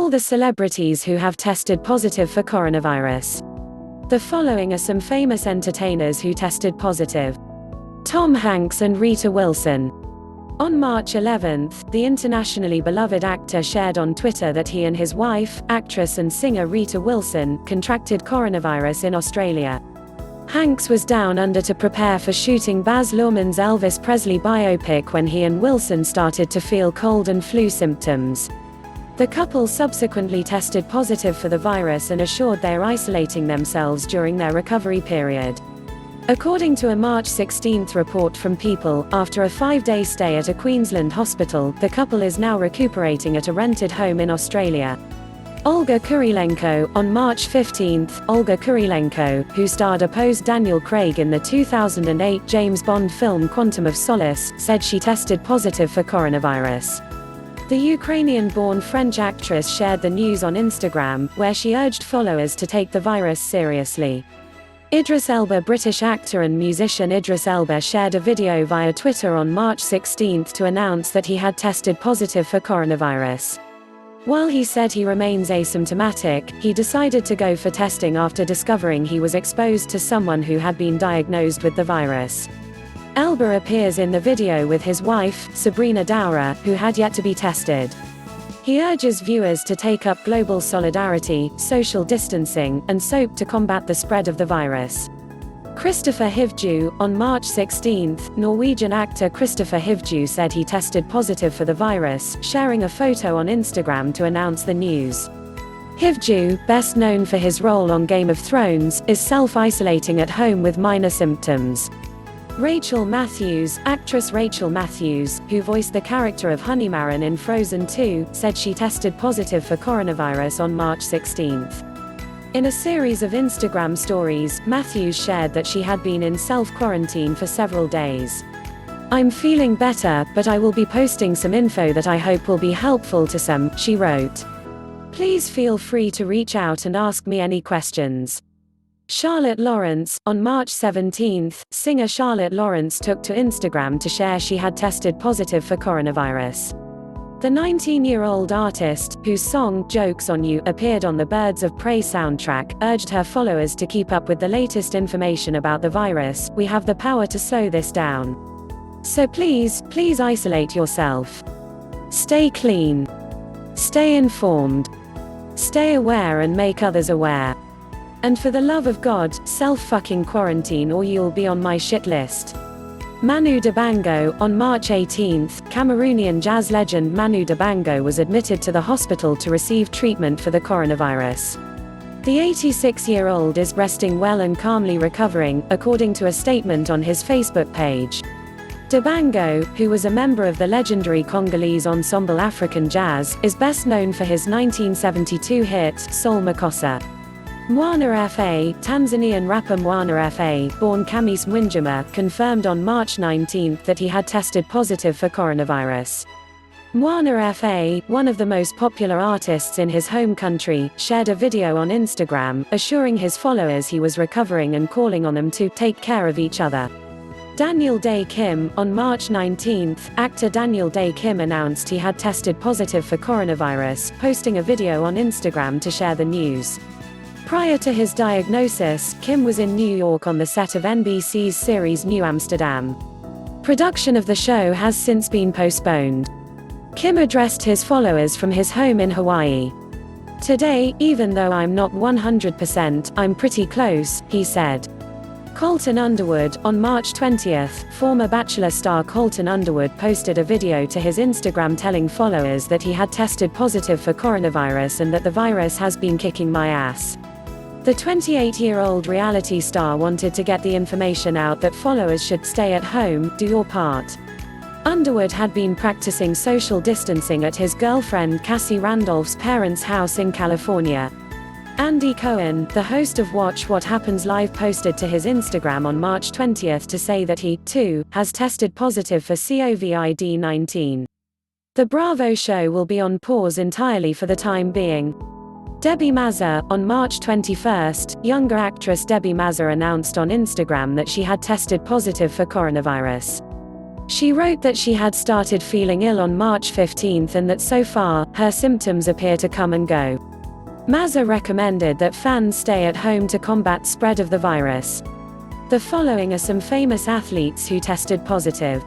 All the celebrities who have tested positive for coronavirus. The following are some famous entertainers who tested positive. Tom Hanks and Rita Wilson. On March 11th, the internationally beloved actor shared on Twitter that he and his wife, actress and singer Rita Wilson, contracted coronavirus in Australia. Hanks was down under to prepare for shooting Baz Luhrmann's Elvis Presley biopic when he and Wilson started to feel cold and flu symptoms. The couple subsequently tested positive for the virus and assured they are isolating themselves during their recovery period. According to a March 16 report from People, after a 5-day stay at a Queensland hospital, the couple is now recuperating at a rented home in Australia. Olga Kurylenko. On March 15, Olga Kurylenko, who starred opposite Daniel Craig in the 2008 James Bond film Quantum of Solace, said she tested positive for coronavirus. The Ukrainian-born French actress shared the news on Instagram, where she urged followers to take the virus seriously. Idris Elba. British actor and musician Idris Elba shared a video via Twitter on March 16 to announce that he had tested positive for coronavirus. While he said he remains asymptomatic, he decided to go for testing after discovering he was exposed to someone who had been diagnosed with the virus. Elba appears in the video with his wife, Sabrina Daura, who had yet to be tested. He urges viewers to take up global solidarity, social distancing, and soap to combat the spread of the virus. Kristofer Hivju. On March 16, Norwegian actor Kristofer Hivju said he tested positive for the virus, sharing a photo on Instagram to announce the news. Hivju, best known for his role on Game of Thrones, is self-isolating at home with minor symptoms. Rachel Matthews. Actress Rachel Matthews, who voiced the character of Honeymaron in Frozen 2, said she tested positive for coronavirus on March 16. In a series of Instagram stories, Matthews shared that she had been in self-quarantine for several days. "I'm feeling better, but I will be posting some info that I hope will be helpful to some," she wrote. "Please feel free to reach out and ask me any questions." Charlotte Lawrence. On March 17, singer Charlotte Lawrence took to Instagram to share she had tested positive for coronavirus. The 19-year-old artist, whose song, Joke's on You, appeared on the Birds of Prey soundtrack, urged her followers to keep up with the latest information about the virus. "We have the power to slow this down. So please isolate yourself. Stay clean. Stay informed. Stay aware and make others aware. And for the love of God, self-fucking quarantine or you'll be on my shit list." Manu Dibango. On March 18, Cameroonian jazz legend Manu Dibango was admitted to the hospital to receive treatment for the coronavirus. The 86-year-old is resting well and calmly recovering, according to a statement on his Facebook page. Dibango, who was a member of the legendary Congolese ensemble African Jazz, is best known for his 1972 hit, Soul Makossa. Mwana Fa. Tanzanian rapper Mwana Fa, born Khamis Mwinjuma, confirmed on March 19 that he had tested positive for coronavirus. Mwana Fa, one of the most popular artists in his home country, shared a video on Instagram, assuring his followers he was recovering and calling on them to take care of each other. Daniel Dae Kim. On March 19, actor Daniel Dae Kim announced he had tested positive for coronavirus, posting a video on Instagram to share the news. Prior to his diagnosis, Kim was in New York on the set of NBC's series New Amsterdam. Production of the show has since been postponed. Kim addressed his followers from his home in Hawaii. "Today, even though I'm not 100%, I'm pretty close," he said. Colton Underwood. On March 20, former Bachelor star Colton Underwood posted a video to his Instagram telling followers that he had tested positive for coronavirus and that the virus has been kicking my ass. The 28-year-old reality star wanted to get the information out that followers should stay at home, do your part. Underwood had been practicing social distancing at his girlfriend Cassie Randolph's parents' house in California. Andy Cohen, the host of Watch What Happens Live, posted to his Instagram on March 20 to say that he, too, has tested positive for COVID-19. The Bravo show will be on pause entirely for the time being. Debbie Mazar. On March 21, younger actress Debbie Mazar announced on Instagram that she had tested positive for coronavirus. She wrote that she had started feeling ill on March 15 and that so far, her symptoms appear to come and go. Mazza recommended that fans stay at home to combat spread of the virus. The following are some famous athletes who tested positive.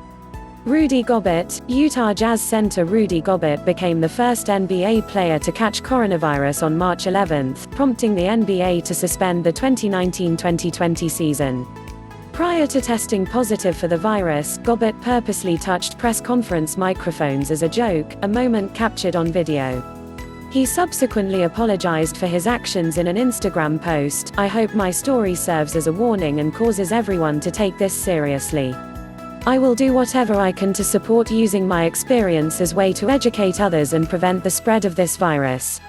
Rudy Gobert, Utah Jazz center Rudy Gobert became the first NBA player to catch coronavirus on March 11, prompting the NBA to suspend the 2019-2020 season. Prior to testing positive for the virus, Gobert purposely touched press conference microphones as a joke, a moment captured on video. He subsequently apologized for his actions in an Instagram post. "I hope my story serves as a warning and causes everyone to take this seriously. I will do whatever I can to support using my experience as way to educate others and prevent the spread of this virus."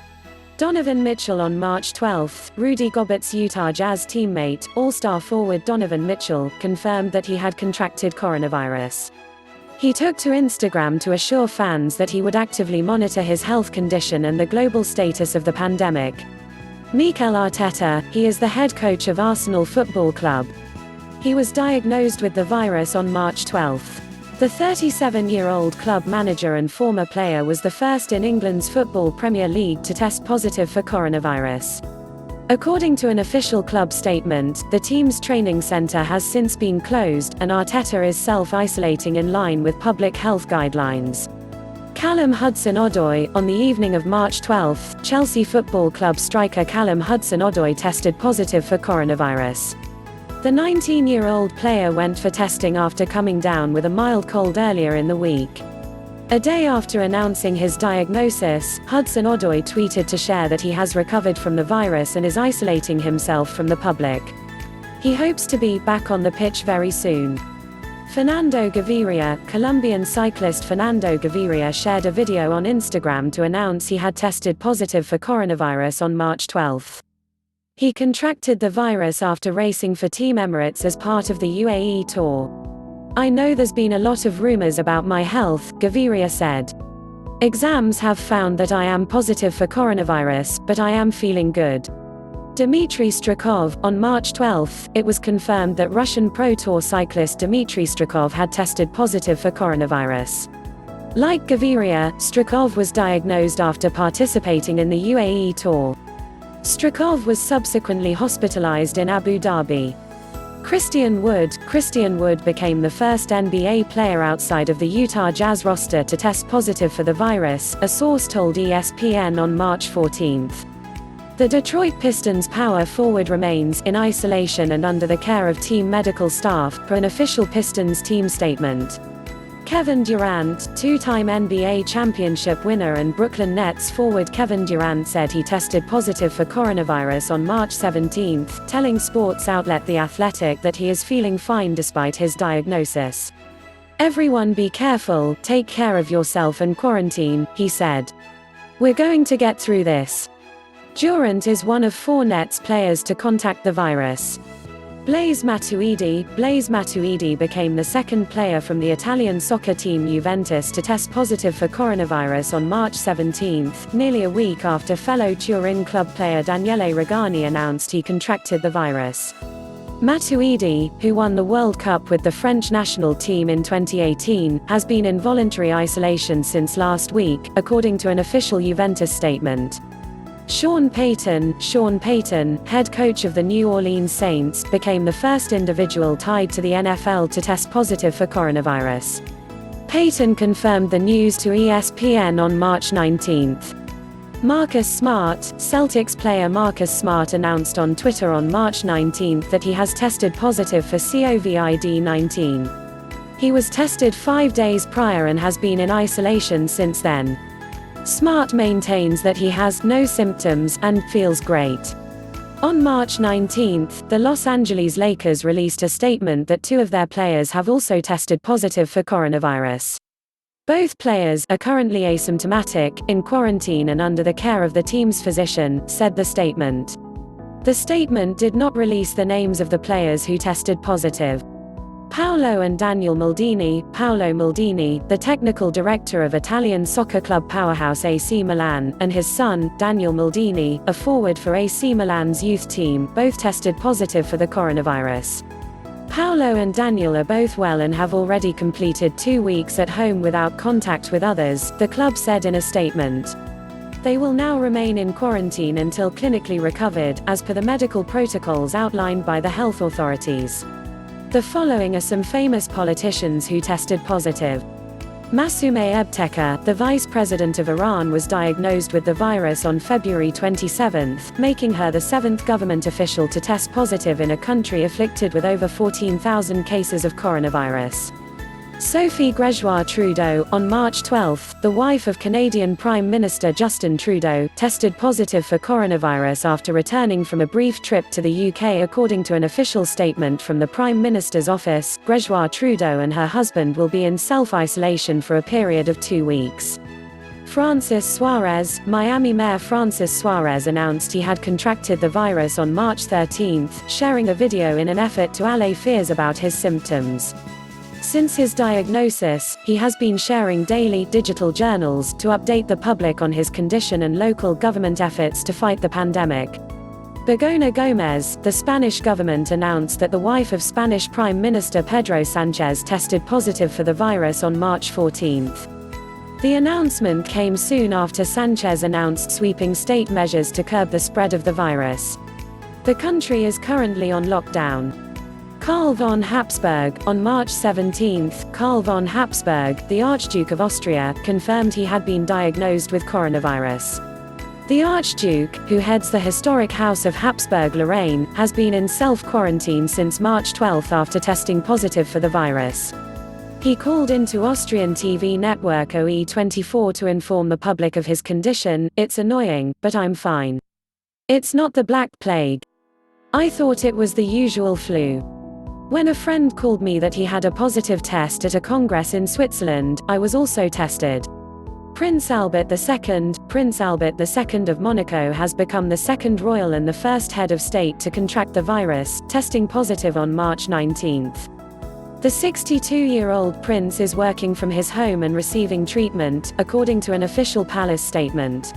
Donovan Mitchell on March 12, Rudy Gobert's Utah Jazz teammate, All-Star forward Donovan Mitchell, confirmed that he had contracted coronavirus. He took to Instagram to assure fans that he would actively monitor his health condition and the global status of the pandemic. Mikel Arteta, he is the head coach of Arsenal Football Club. He was diagnosed with the virus on March 12. The 37-year-old club manager and former player was the first in England's Football Premier League to test positive for coronavirus. According to an official club statement, the team's training centre has since been closed, and Arteta is self-isolating in line with public health guidelines. Callum Hudson-Odoi, on the evening of March 12, Chelsea Football Club striker Callum Hudson-Odoi tested positive for coronavirus. The 19-year-old player went for testing after coming down with a mild cold earlier in the week. A day after announcing his diagnosis, Hudson-Odoi tweeted to share that he has recovered from the virus and is isolating himself from the public. He hopes to be back on the pitch very soon. Fernando Gaviria, Colombian cyclist Fernando Gaviria shared a video on Instagram to announce he had tested positive for coronavirus on March 12. He contracted the virus after racing for Team Emirates as part of the UAE Tour. "I know there's been a lot of rumors about my health," Gaviria said. "Exams have found that I am positive for coronavirus, but I am feeling good." Dmitry Strykov, on March 12, it was confirmed that Russian Pro Tour cyclist Dmitry Strykov had tested positive for coronavirus. Like Gaviria, Strykov was diagnosed after participating in the UAE Tour. Strykov was subsequently hospitalized in Abu Dhabi. Christian Wood became the first NBA player outside of the Utah Jazz roster to test positive for the virus, a source told ESPN on March 14. The Detroit Pistons power forward remains in isolation and under the care of team medical staff, per an official Pistons team statement. Kevin Durant, two-time NBA championship winner and Brooklyn Nets forward Kevin Durant said he tested positive for coronavirus on March 17, telling sports outlet The Athletic that he is feeling fine despite his diagnosis. "Everyone be careful, take care of yourself and quarantine," he said. "We're going to get through this." Durant is one of 4 Nets players to contact the virus. Blaise Matuidi became the second player from the Italian soccer team Juventus to test positive for coronavirus on March 17, nearly a week after fellow Turin club player Daniele Regani announced he contracted the virus. Matuidi, who won the World Cup with the French national team in 2018, has been in voluntary isolation since last week, according to an official Juventus statement. Sean Payton, head coach of the New Orleans Saints, became the first individual tied to the NFL to test positive for coronavirus. Payton confirmed the news to ESPN on March 19. Marcus Smart, Celtics player Marcus Smart announced on Twitter on March 19 that he has tested positive for COVID-19. He was tested 5 days prior and has been in isolation since then. Smart maintains that he has no symptoms and feels great. On March 19, the Los Angeles Lakers released a statement that 2 of their players have also tested positive for coronavirus. Both players are currently asymptomatic, in quarantine and under the care of the team's physician, said the statement. The statement did not release the names of the players who tested positive. Paolo and Daniel Maldini. Paolo Maldini, the technical director of Italian soccer club powerhouse AC Milan, and his son, Daniel Maldini, a forward for AC Milan's youth team, both tested positive for the coronavirus. Paolo and Daniel are both well and have already completed 2 weeks at home without contact with others, the club said in a statement. They will now remain in quarantine until clinically recovered, as per the medical protocols outlined by the health authorities. The following are some famous politicians who tested positive. Massoumeh Ebteka, the vice president of Iran, was diagnosed with the virus on February 27, making her the 7th government official to test positive in a country afflicted with over 14,000 cases of coronavirus. Sophie Gregoire Trudeau, on March 12, the wife of Canadian Prime Minister Justin Trudeau, tested positive for coronavirus after returning from a brief trip to the UK. According to an official statement from the Prime Minister's office, Gregoire Trudeau and her husband will be in self-isolation for a period of 2 weeks. Francis Suarez, Miami Mayor Francis Suarez announced he had contracted the virus on March 13, sharing a video in an effort to allay fears about his symptoms. Since his diagnosis, he has been sharing daily digital journals to update the public on his condition and local government efforts to fight the pandemic. Begoña Gómez, the Spanish government announced that the wife of Spanish Prime Minister Pedro Sánchez tested positive for the virus on March 14. The announcement came soon after Sánchez announced sweeping state measures to curb the spread of the virus. The country is currently on lockdown. Karl von Habsburg, on March 17, Karl von Habsburg, the Archduke of Austria, confirmed he had been diagnosed with coronavirus. The Archduke, who heads the historic House of Habsburg-Lorraine, has been in self-quarantine since March 12 after testing positive for the virus. He called into Austrian TV network OE24 to inform the public of his condition. "It's annoying, but I'm fine. It's not the Black Plague. I thought it was the usual flu. When a friend called me that he had a positive test at a congress in Switzerland, I was also tested." Prince Albert II of Monaco has become the second royal and the first head of state to contract the virus, testing positive on March 19. The 62-year-old prince is working from his home and receiving treatment, according to an official palace statement.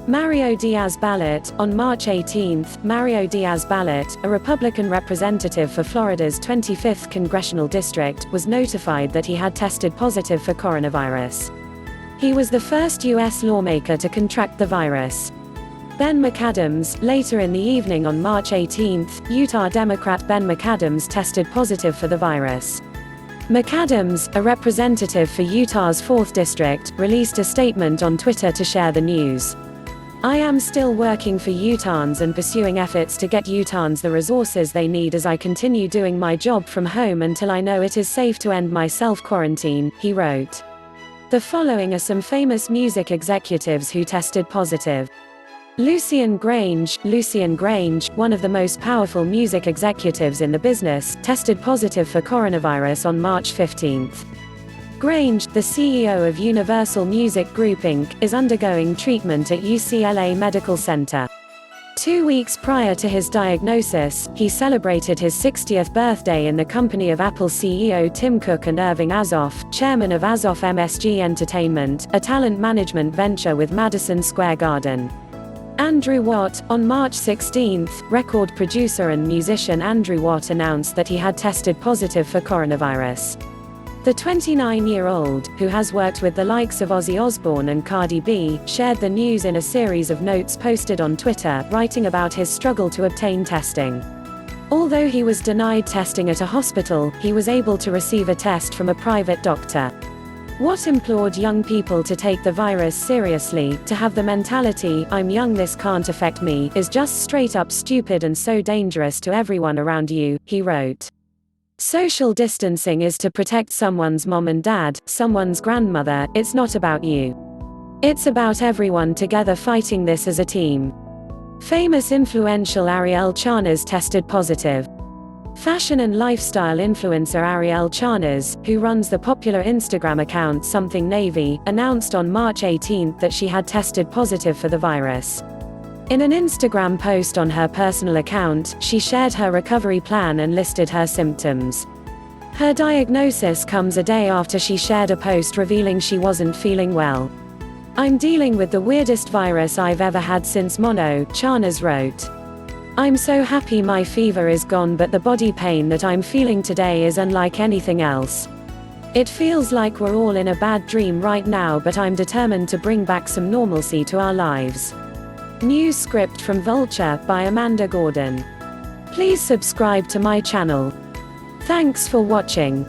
Mario Diaz-Balart, on March 18, Mario Diaz-Balart, a Republican representative for Florida's 25th congressional district, was notified that he had tested positive for coronavirus. He was the first U.S. lawmaker to contract the virus. Ben McAdams, later in the evening on March 18, Utah Democrat Ben McAdams tested positive for the virus. McAdams, a representative for Utah's 4th district, released a statement on Twitter to share the news. "I am still working for Utahns and pursuing efforts to get Utahns the resources they need as I continue doing my job from home until I know it is safe to end my self-quarantine," he wrote. The following are some famous music executives who tested positive. Lucian Grange, one of the most powerful music executives in the business, tested positive for coronavirus on March 15. Grange, the CEO of Universal Music Group Inc., is undergoing treatment at UCLA Medical Center. 2 weeks prior to his diagnosis, he celebrated his 60th birthday in the company of Apple CEO Tim Cook and Irving Azoff, chairman of Azoff MSG Entertainment, a talent management venture with Madison Square Garden. Andrew Watt, on March 16, record producer and musician Andrew Watt announced that he had tested positive for coronavirus. The 29-year-old, who has worked with the likes of Ozzy Osbourne and Cardi B, shared the news in a series of notes posted on Twitter, writing about his struggle to obtain testing. Although he was denied testing at a hospital, he was able to receive a test from a private doctor. Watt implored young people to take the virus seriously, to have the mentality, "I'm young, this can't affect me," is just straight up stupid and so dangerous to everyone around you, he wrote. Social distancing is to protect someone's mom and dad, someone's grandmother. It's not about you. It's about everyone together fighting this as a team. Famous influential Ariel Chanas tested positive. Fashion and lifestyle influencer Ariel Chanas, who runs the popular Instagram account Something Navy, announced on March 18 that she had tested positive for the virus. In an Instagram post on her personal account, she shared her recovery plan and listed her symptoms. Her diagnosis comes a day after she shared a post revealing she wasn't feeling well. "I'm dealing with the weirdest virus I've ever had since mono," Chanas wrote. I'm so happy my fever is gone, but the body pain that I'm feeling today is unlike anything else. It feels like we're all in a bad dream right now, but I'm determined to bring back some normalcy to our lives. News script from Vulture by Amanda Gordon. Please subscribe to my channel. Thanks for watching.